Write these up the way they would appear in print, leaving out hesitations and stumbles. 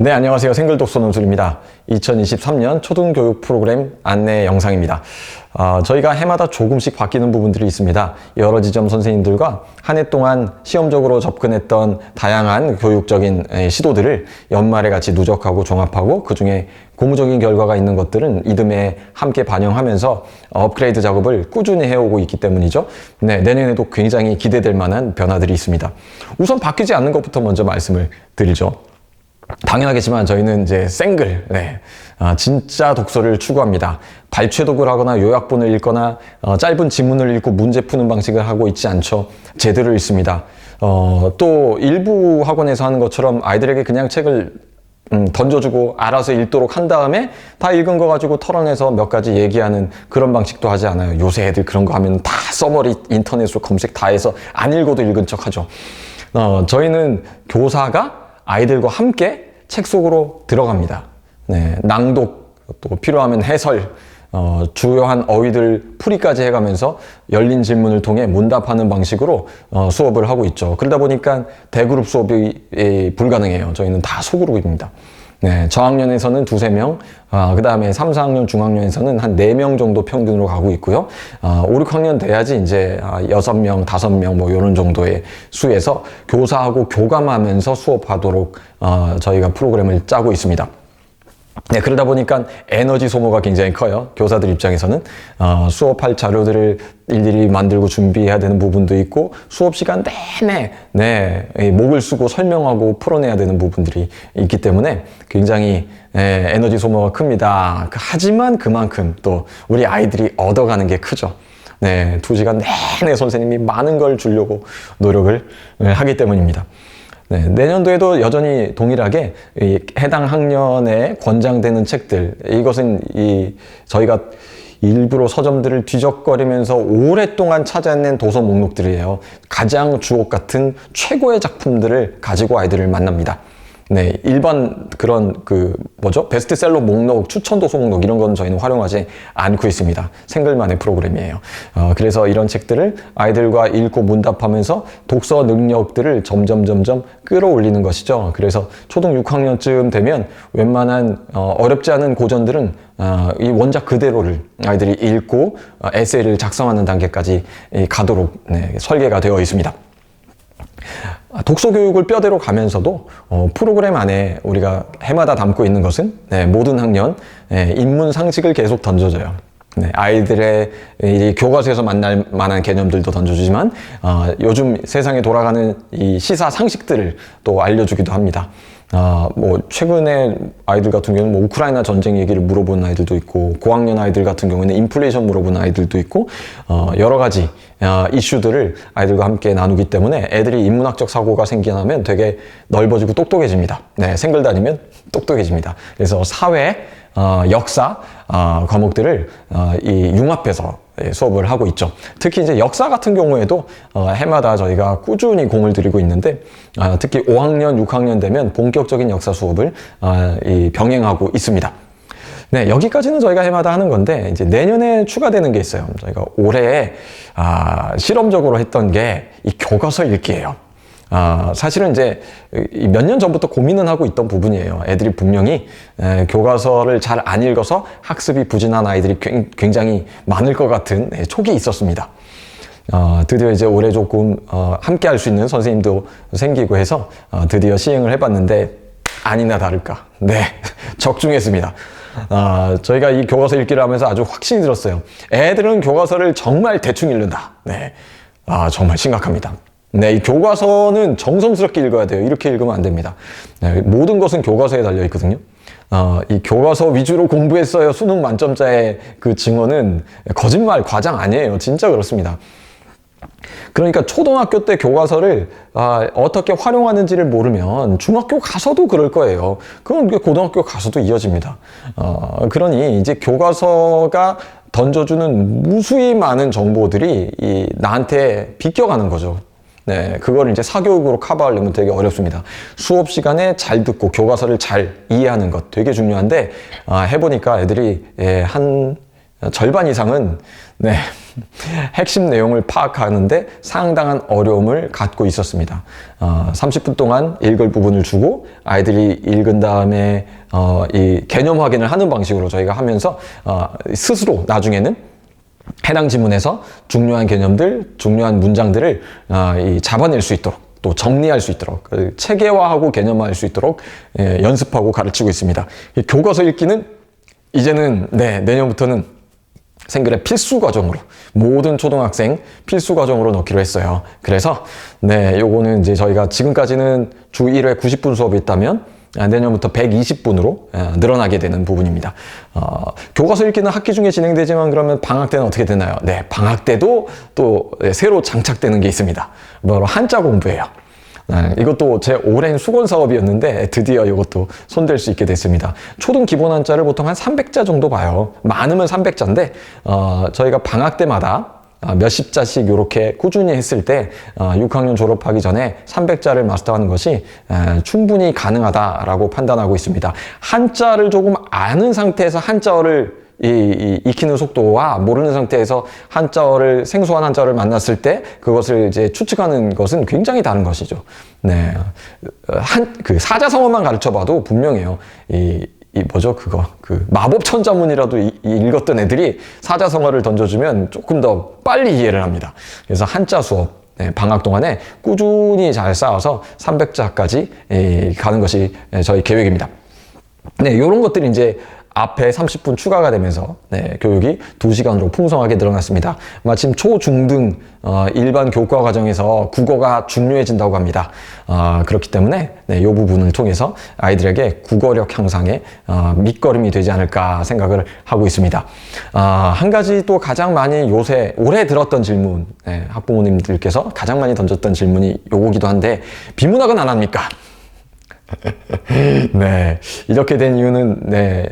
네, 안녕하세요. 생글독서 논술입니다. 2023년 초등교육 프로그램 안내 영상입니다. 저희가 해마다 조금씩 바뀌는 부분들이 있습니다. 여러 지점 선생님들과 한 해 동안 시험적으로 접근했던 다양한 교육적인 시도들을 연말에 같이 누적하고 종합하고 그중에 고무적인 결과가 있는 것들은 이듬해 함께 반영하면서 업그레이드 작업을 꾸준히 해오고 있기 때문이죠. 네, 내년에도 굉장히 기대될 만한 변화들이 있습니다. 우선 바뀌지 않는 것부터 먼저 말씀을 드리죠. 당연하겠지만 저희는 이제 생글, 진짜 독서를 추구합니다. 발췌독을 하거나 요약본을 읽거나 짧은 지문을 읽고 문제 푸는 방식을 하고 있지 않죠. 제대로 읽습니다. 또 일부 학원에서 하는 것처럼 아이들에게 그냥 책을 던져주고 알아서 읽도록 한 다음에 다 읽은 거 가지고 털어내서 몇 가지 얘기하는 그런 방식도 하지 않아요. 요새 애들 그런 거 하면 다 서머리 인터넷으로 검색 다 해서 안 읽어도 읽은 척 하죠. 저희는 교사가 아이들과 함께 책 속으로 들어갑니다. 네, 낭독, 또 필요하면 해설, 주요한 어휘들 풀이까지 해가면서 열린 질문을 통해 문답하는 방식으로 수업을 하고 있죠. 그러다 보니까 대그룹 수업이 불가능해요. 저희는 다 소그룹입니다. 네, 저학년에서는 2~3명, 그 다음에 3, 4학년, 중학년에서는 한 4명 정도 평균으로 가고 있고요. 5, 6학년 돼야지 이제 6명, 5명 뭐 이런 정도의 수에서 교사하고 교감하면서 수업하도록 저희가 프로그램을 짜고 있습니다. 네, 그러다 보니까 에너지 소모가 굉장히 커요. 교사들 입장에서는 수업할 자료들을 일일이 만들고 준비해야 되는 부분도 있고 수업 시간 내내 목을 쓰고 설명하고 풀어내야 되는 부분들이 있기 때문에 굉장히 에너지 소모가 큽니다. 하지만 그만큼 또 우리 아이들이 얻어가는 게 크죠. 네, 2시간 내내 선생님이 많은 걸 주려고 노력을 하기 때문입니다. 네, 내년도에도 여전히 동일하게 해당 학년에 권장되는 책들, 이것은 저희가 일부러 서점들을 뒤적거리면서 오랫동안 찾아낸 도서 목록들이에요. 가장 주옥 같은 최고의 작품들을 가지고 아이들을 만납니다. 네, 일반 그런 베스트셀러 목록, 추천 도서 목록 이런 건 저희는 활용하지 않고 있습니다. 생글만의 프로그램이에요. 그래서 이런 책들을 아이들과 읽고 문답하면서 독서 능력들을 점점 끌어올리는 것이죠. 그래서 초등 6학년쯤 되면 웬만한 어렵지 않은 고전들은 이 원작 그대로를 아이들이 읽고 에세이를 작성하는 단계까지 가도록 설계가 되어 있습니다. 독서 교육을 뼈대로 가면서도 프로그램 안에 우리가 해마다 담고 있는 것은 모든 학년 인문 상식을 계속 던져줘요. 아이들의 이 교과서에서 만날 만한 개념들도 던져주지만 요즘 세상에 돌아가는 이 시사 상식들을 또 알려주기도 합니다. 최근에 아이들 같은 경우는 우크라이나 전쟁 얘기를 물어보는 아이들도 있고, 고학년 아이들 같은 경우에는 인플레이션 물어보는 아이들도 있고, 여러 가지 이슈들을 아이들과 함께 나누기 때문에 애들이 인문학적 사고가 생겨나면 되게 넓어지고 똑똑해집니다. 네, 생글 다니면 똑똑해집니다. 그래서 사회, 역사 과목들을 융합해서 수업을 하고 있죠. 특히 이제 역사 같은 경우에도 해마다 저희가 꾸준히 공을 들이고 있는데 특히 5학년, 6학년 되면 본격적인 역사 수업을 병행하고 있습니다. 네, 여기까지는 저희가 해마다 하는 건데 이제 내년에 추가되는 게 있어요. 저희가 올해 실험적으로 했던 게 이 교과서 읽기예요. 사실은 이제 몇 년 전부터 고민은 하고 있던 부분이에요. 애들이 분명히 교과서를 잘 안 읽어서 학습이 부진한 아이들이 굉장히 많을 것 같은 촉이 있었습니다. 드디어 이제 올해 조금 함께 할 수 있는 선생님도 생기고 해서 드디어 시행을 해봤는데 아니나 다를까. 네, 적중했습니다. 저희가 이 교과서 읽기를 하면서 아주 확신이 들었어요. 애들은 교과서를 정말 대충 읽는다. 네, 정말 심각합니다. 네, 이 교과서는 정성스럽게 읽어야 돼요. 이렇게 읽으면 안 됩니다. 네, 모든 것은 교과서에 달려 있거든요. 이 교과서 위주로 공부했어요. 수능 만점자의 그 증언은 거짓말, 과장 아니에요. 진짜 그렇습니다. 그러니까 초등학교 때 교과서를 어떻게 활용하는지를 모르면 중학교 가서도 그럴 거예요. 그럼 고등학교 가서도 이어집니다. 그러니 이제 교과서가 던져주는 무수히 많은 정보들이 나한테 비껴가는 거죠. 네, 그걸 이제 사교육으로 커버하려면 되게 어렵습니다. 수업 시간에 잘 듣고 교과서를 잘 이해하는 것 되게 중요한데 해보니까 애들이 한 절반 이상은 핵심 내용을 파악하는데 상당한 어려움을 갖고 있었습니다. 30분 동안 읽을 부분을 주고 아이들이 읽은 다음에 이 개념 확인을 하는 방식으로 저희가 하면서 스스로 나중에는 해당 지문에서 중요한 개념들, 중요한 문장들을 잡아낼 수 있도록 또 정리할 수 있도록 체계화하고 개념화할 수 있도록 연습하고 가르치고 있습니다. 교과서 읽기는 이제는 내년부터는 생글의 필수 과정으로 모든 초등학생 필수 과정으로 넣기로 했어요. 그래서 요거는 이제 저희가 지금까지는 주 1회 90분 수업이 있다면 내년부터 120분으로 늘어나게 되는 부분입니다. 교과서 읽기는 학기 중에 진행되지만 그러면 방학 때는 어떻게 되나요? 방학 때도 또 새로 장착되는 게 있습니다. 바로 한자 공부예요. 이것도 제 오랜 수건 사업이었는데 드디어 이것도 손댈 수 있게 됐습니다. 초등 기본 한자를 보통 한 300자 정도 봐요. 많으면 300자인데 저희가 방학 때마다 몇십 자씩 이렇게 꾸준히 했을 때 6학년 졸업하기 전에 300자를 마스터하는 것이 충분히 가능하다라고 판단하고 있습니다. 한자를 조금 아는 상태에서 한자어를 익히는 속도와 모르는 상태에서 한자어를 생소한 한자어를 만났을 때 그것을 이제 추측하는 것은 굉장히 다른 것이죠. 그 사자성어만 가르쳐봐도 분명해요. 그 마법 천자문이라도 읽었던 애들이 사자성어를 던져주면 조금 더 빨리 이해를 합니다. 그래서 한자 수업 방학 동안에 꾸준히 잘 쌓아서 300자까지 가는 것이 저희 계획입니다. 이런 것들이 이제 앞에 30분 추가가 되면서 교육이 2시간으로 풍성하게 늘어났습니다. 마침 초, 중 등 일반 교과 과정에서 국어가 중요해진다고 합니다. 그렇기 때문에 이 부분을 통해서 아이들에게 국어력 향상에 밑거름이 되지 않을까 생각을 하고 있습니다. 한 가지 또 가장 많이 요새 올해 들었던 질문, 학부모님들께서 가장 많이 던졌던 질문이 요거기도 한데 비문학은 안 합니까? 이렇게 된 이유는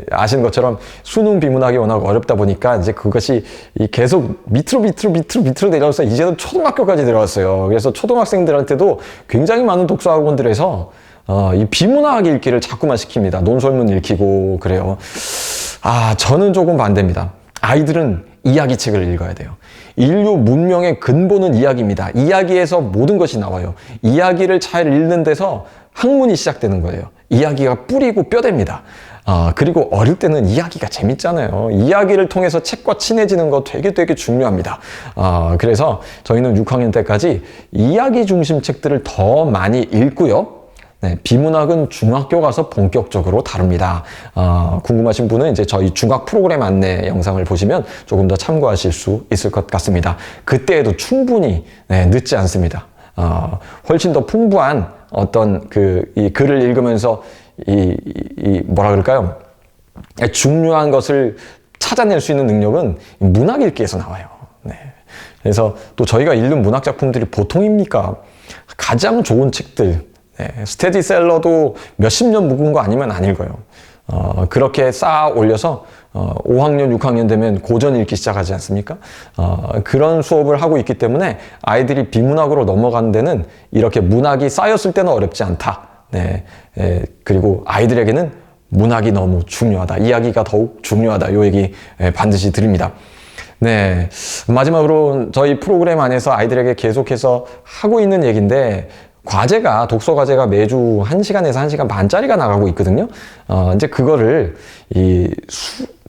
아시는 것처럼 수능 비문학이 워낙 어렵다 보니까 이제 그것이 계속 밑으로 내려와서 이제는 초등학교까지 내려왔어요. 그래서 초등학생들한테도 굉장히 많은 독서학원들에서 이 비문학 읽기를 자꾸만 시킵니다. 논설문 읽히고 그래요. 저는 조금 반대입니다. 아이들은 이야기책을 읽어야 돼요. 인류 문명의 근본은 이야기입니다. 이야기에서 모든 것이 나와요. 이야기를 잘 읽는 데서 학문이 시작되는 거예요. 이야기가 뿌리고 뼈대입니다. 그리고 어릴 때는 이야기가 재밌잖아요. 이야기를 통해서 책과 친해지는 거 되게 중요합니다. 그래서 저희는 6학년 때까지 이야기 중심 책들을 더 많이 읽고요. 비문학은 중학교 가서 본격적으로 다룹니다. 궁금하신 분은 이제 저희 중학 프로그램 안내 영상을 보시면 조금 더 참고하실 수 있을 것 같습니다. 그때에도 충분히 늦지 않습니다. 훨씬 더 풍부한 어떤 이 글을 읽으면서 뭐라 그럴까요? 중요한 것을 찾아낼 수 있는 능력은 문학 읽기에서 나와요. 그래서 또 저희가 읽는 문학 작품들이 보통입니까? 가장 좋은 책들, 스테디셀러도 몇십 년 묵은 거 아니면 안 읽어요. 그렇게 쌓아 올려서 5학년, 6학년 되면 고전 읽기 시작하지 않습니까? 그런 수업을 하고 있기 때문에 아이들이 비문학으로 넘어가는 데는 이렇게 문학이 쌓였을 때는 어렵지 않다. 그리고 아이들에게는 문학이 너무 중요하다. 이야기가 더욱 중요하다. 이 얘기 반드시 드립니다. 마지막으로 저희 프로그램 안에서 아이들에게 계속해서 하고 있는 얘기인데 과제가, 독서 과제가 매주 1시간에서 1시간 반짜리가 나가고 있거든요. 이제 그거를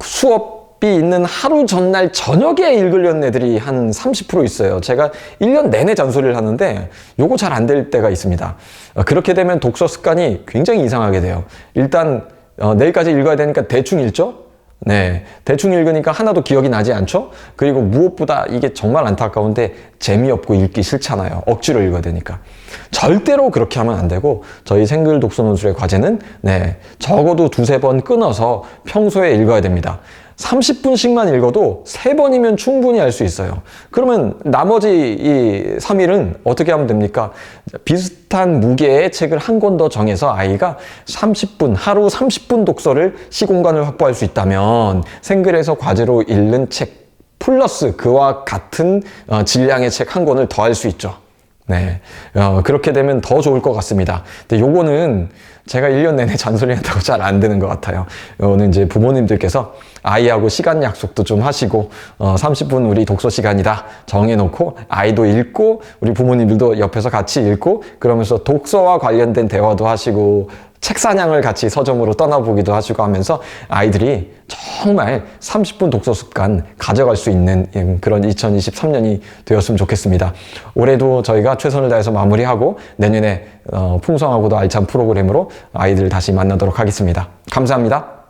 수업이 있는 하루 전날 저녁에 읽으려는 애들이 한 30% 있어요. 제가 1년 내내 잔소리를 하는데 요거 잘 안 될 때가 있습니다. 그렇게 되면 독서 습관이 굉장히 이상하게 돼요. 일단 내일까지 읽어야 되니까 대충 읽죠? 대충 읽으니까 하나도 기억이 나지 않죠? 그리고 무엇보다 이게 정말 안타까운데 재미없고 읽기 싫잖아요. 억지로 읽어야 되니까. 절대로 그렇게 하면 안 되고 저희 생글 독서 논술의 과제는 적어도 2-3번 끊어서 평소에 읽어야 됩니다. 30분씩만 읽어도 3번이면 충분히 알 수 있어요. 그러면 나머지 이 3일은 어떻게 하면 됩니까? 비슷한 무게의 책을 한 권 더 정해서 아이가 30분, 하루 30분 독서를 시공간을 확보할 수 있다면 생글에서 과제로 읽는 책 플러스 그와 같은 질량의 책 한 권을 더 할 수 있죠. 네. 그렇게 되면 더 좋을 것 같습니다. 근데 요거는 제가 1년 내내 잔소리 한다고 잘 안 되는 것 같아요. 요거는 이제 부모님들께서 아이하고 시간 약속도 좀 하시고, 30분 우리 독서 시간이다 정해놓고, 아이도 읽고, 우리 부모님들도 옆에서 같이 읽고, 그러면서 독서와 관련된 대화도 하시고, 책 사냥을 같이 서점으로 떠나보기도 하시고 하면서 아이들이 정말 30분 독서 습관 가져갈 수 있는 그런 2023년이 되었으면 좋겠습니다. 올해도 저희가 최선을 다해서 마무리하고 내년에 풍성하고도 알찬 프로그램으로 아이들 다시 만나도록 하겠습니다. 감사합니다.